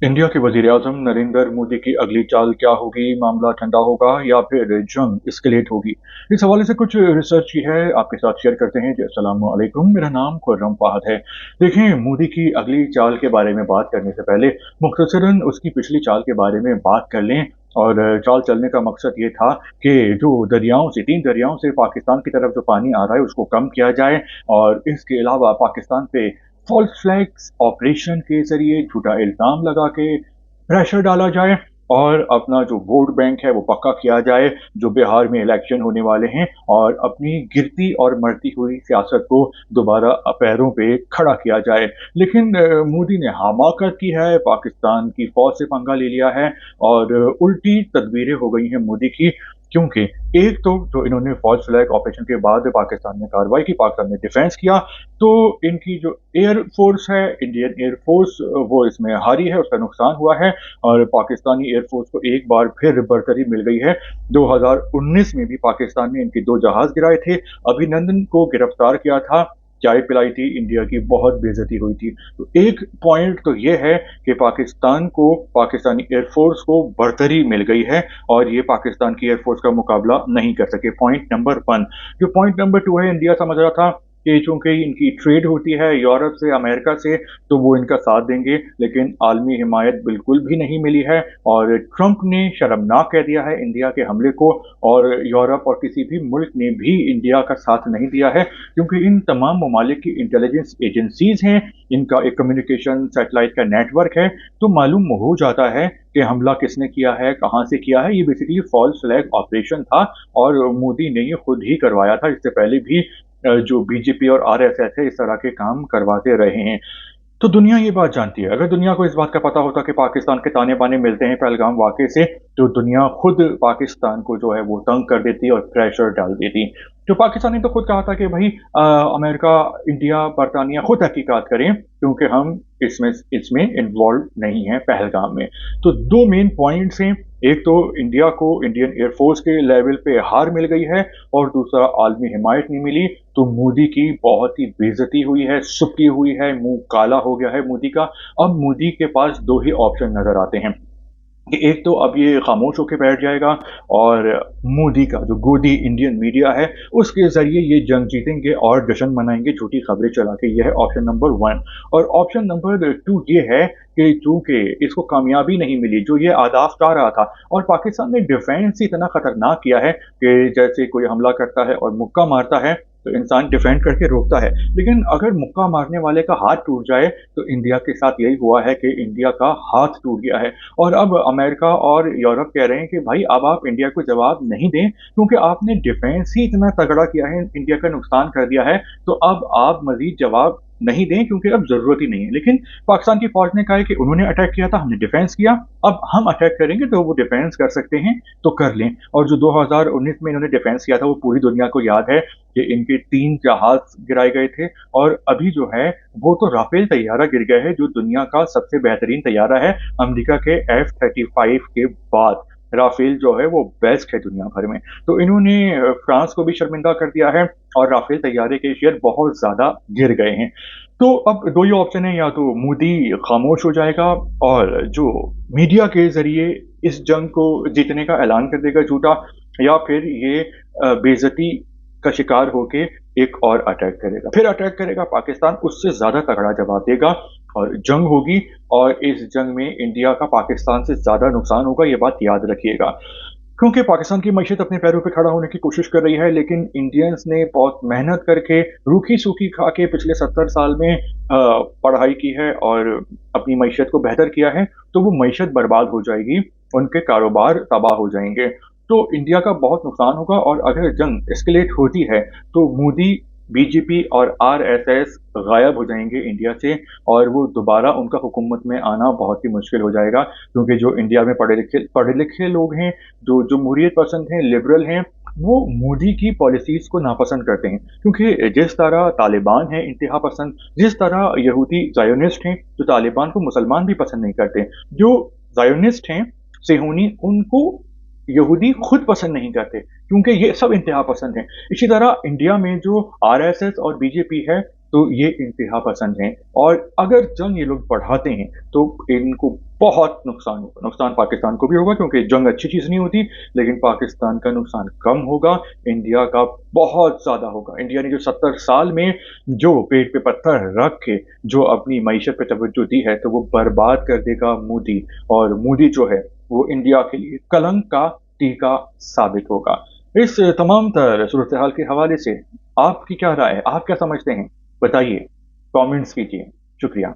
India के वज़ीर-ए-आज़म नरेंद्र मोदी की अगली चाल क्या होगी? मामला ठंडा होगा या फिर जंग एस्केलेट होगी? इस हवाले से कुछ रिसर्च की है, आपके साथ शेयर करते हैं। जी, अस्सलामु अलैकुम, मेरा नाम खुर्रम फ़ाहद है। देखिए, मोदी की अगली चाल के बारे में बात करने से पहले मुख्तसरन उसकी पिछली चाल के बारे में बात कर लें। और चाल चलने का मकसद ये था कि जो दरियाओं से 3 दरियाओं से पाकिस्तान की तरफ जो पानी आ रहा है, उसको कम किया जाए और इसके अलावा पाकिस्तान पे फ़ॉल्स फ्लैग्स ऑपरेशन के ज़रिए झूठा इल्ज़ाम लगा के प्रेशर डाला जाए और अपना जो वोट बैंक है वो पक्का किया जाए, जो बिहार में इलेक्शन होने वाले हैं, और अपनी गिरती और मरती हुई सियासत को दोबारा पैरों पे खड़ा किया जाए। लेकिन मोदी ने हमाकत की है, पाकिस्तान की फ़ौज से पंगा ले लिया है और उल्टी तदबीरें हो गई हैं मोदी की। क्योंकि एक तो जो इन्होंने फ़ॉल्स फ्लैग ऑपरेशन के बाद पाकिस्तान में कार्रवाई की, पाकिस्तान ने डिफेंस किया, तो इनकी जो एयर फ़ोर्स है, इंडियन एयर फ़ोर्स, वो इसमें हारी है, उसका नुकसान हुआ है और पाकिस्तानी एयर फ़ोर्स को एक बार फिर बरतरी मिल गई है। 2019 में भी पाकिस्तान ने इनके 2 जहाज़ गिराए थे, अभिनंदन को गिरफ्तार किया था, चाय पिलाई थी, इंडिया की बहुत बेइज़्ज़ती हुई थी। तो एक पॉइंट तो ये है कि पाकिस्तान को, पाकिस्तानी एयर फ़ोर्स को बरतरी मिल गई है और ये पाकिस्तान की एयर फ़ोर्स का मुकाबला नहीं कर सके, पॉइंट नंबर 1। जो पॉइंट नंबर 2 है, इंडिया समझ रहा था कि चूँकि इनकी ट्रेड होती है यूरोप से, अमेरिका से, तो वो इनका साथ देंगे, लेकिन आलमी हिमायत बिल्कुल भी नहीं मिली है और ट्रंप ने शर्मनाक कह दिया है इंडिया के हमले को, और यूरोप और किसी भी मुल्क ने भी इंडिया का साथ नहीं दिया है, क्योंकि इन तमाम ममालिक की इंटेलिजेंस एजेंसीज़ हैं, इनका एक कम्युनिकेशन सैटेलाइट का नेटवर्क है, तो मालूम हो जाता है कि हमला किसने किया है, कहाँ से किया है। ये बेसिकली फ़ॉल्स फ्लैग ऑपरेशन था और मोदी ने ये खुद ही करवाया था। इससे पहले भी जो बीजेपी और आरएसएस है, इस तरह के काम करवाते रहे हैं। तो दुनिया ये बात जानती है। अगर दुनिया को इस बात का पता होता कि पाकिस्तान के ताने-बाने मिलते हैं पहलगाम वाक़ये से, तो दुनिया खुद पाकिस्तान को जो है वो तंग कर देती और प्रेशर डाल देती। तो पाकिस्तान ने तो खुद कहा था कि भई अमेरिका, इंडिया, बरतानिया खुद तहकीकात करें, क्योंकि हम इसमें इसमें इन्वॉल्व नहीं हैं पहलगाम में। तो 2 मेन पॉइंट्स हैं, एक तो इंडिया को इंडियन एयर फ़ोर्स के लेवल पे हार मिल गई है और दूसरा आलमी हिमायत नहीं मिली, तो मोदी की बहुत ही बेइज़्ज़ती हुई है, सुकी हुई है, मुँह काला हो गया है मोदी का। अब मोदी के पास 2 ही ऑप्शन नज़र आते हैं कि एक तो अब ये खामोश होके बैठ जाएगा और मोदी का जो गोदी इंडियन मीडिया है, उसके ज़रिए ये जंग जीतेंगे और जश्न मनाएँगे झूठी खबरें चला के। ये है ऑप्शन नंबर 1। और ऑप्शन नंबर 2 ये है कि चूँकि इसको कामयाबी नहीं मिली, जो ये अहदाफ चाह रहा था, और पाकिस्तान ने डिफेंस ही इतना खतरनाक किया है कि जैसे कोई हमला करता है और मुक्का मारता है, तो इंसान डिफेंड करके रोकता है। लेकिन अगर मुक्का मारने वाले का हाथ टूट जाए, तो इंडिया के साथ यही हुआ है कि इंडिया का हाथ टूट गया है और अब अमेरिका और यूरोप कह रहे हैं कि भाई अब आप इंडिया को जवाब नहीं दें, क्योंकि आपने डिफेंस ही इतना तगड़ा किया है, इंडिया का नुकसान कर दिया है, तो अब आप मज़ीद जवाब नहीं दें, क्योंकि अब ज़रूरत ही नहीं है। लेकिन पाकिस्तान की फ़ौज ने कहा है कि उन्होंने अटैक किया था, हमने डिफेंस किया, अब हम अटैक करेंगे तो वो डिफेंस कर सकते हैं, तो कर लें। और जो 2019 में इन्होंने डिफेंस किया था, वो पूरी दुनिया को याद है कि इनके 3 जहाज़ गिराए गए थे और अभी जो है वो तो राफेल तैयारा गिर गया है, जो दुनिया का सबसे बेहतरीन तैयारा है। अमेरिका के F-35 के बाद राफेल जो है वो बेस्ट है दुनिया भर में। तो इन्होंने फ्रांस को भी शर्मिंदा कर दिया है और राफेल तैयारे के शेयर बहुत ज़्यादा गिर गए हैं। तो अब 2 ही ऑप्शन है, या तो मोदी खामोश हो जाएगा और जो मीडिया के ज़रिए इस जंग को जीतने का ऐलान कर देगा झूठा, या फिर ये बेइज़्ज़ती का शिकार होके एक और अटैक करेगा। फिर अटैक करेगा पाकिस्तान, उससे ज़्यादा तगड़ा जवाब देगा और जंग होगी, और इस जंग में इंडिया का पाकिस्तान से ज़्यादा नुकसान होगा, ये बात याद रखिएगा। क्योंकि पाकिस्तान की मईशत अपने पैरों पे खड़ा होने की कोशिश कर रही है, लेकिन इंडियंस ने बहुत मेहनत करके, रूखी-सूखी खा के पिछले 70 साल में पढ़ाई की है और अपनी मईशत को बेहतर किया है, तो वो मईशत बर्बाद हो जाएगी, उनके कारोबार तबाह हो जाएँगे। तो इंडिया का बहुत नुकसान होगा और अगर जंग एस्केलेट होती है, तो मोदी, बीजेपी और आरएसएस गायब हो जाएँगे इंडिया से और वो दोबारा उनका हुकूमत में आना बहुत ही मुश्किल हो जाएगा, क्योंकि जो इंडिया में पढ़े-लिखे लोग हैं, जो जमहूरियत पसंद हैं, लिबरल हैं, वो मोदी की पॉलिसीज़ को नापसंद करते हैं। क्योंकि जिस तरह तालिबान है इंतहा पसंद, जिस तरह यहूदी ज़ायोनिस्ट हैं, तो तालिबान को मुसलमान भी पसंद नहीं करते। जो ज़ायोनिस्ट हैं, सेहूनी, उनको यहूदी खुद पसंद नहीं करते, क्योंकि ये सब इंतहा पसंद हैं। इसी तरह इंडिया में जो आरएसएस और बीजेपी है, तो ये इंतहा पसंद हैं और अगर जंग ये लोग बढ़ाते हैं, तो इनको बहुत नुकसान होगा। नुकसान पाकिस्तान को भी होगा क्योंकि जंग अच्छी चीज़ नहीं होती, लेकिन पाकिस्तान का नुकसान कम होगा, इंडिया का बहुत ज़्यादा होगा। इंडिया ने जो 70 साल में जो पेट पे पत्थर रख के जो अपनी मईशत पे तवज्जो दी है, तो वो बर्बाद कर देगा मोदी और मोदी जो है, वो इंडिया के लिए कलंक का टीका साबित होगा। इस तमाम तर सूरत-ए-हाल के हवाले से आपकी क्या राय है? आप क्या समझते हैं? बताइए, कमेंट्स कीजिए। शुक्रिया।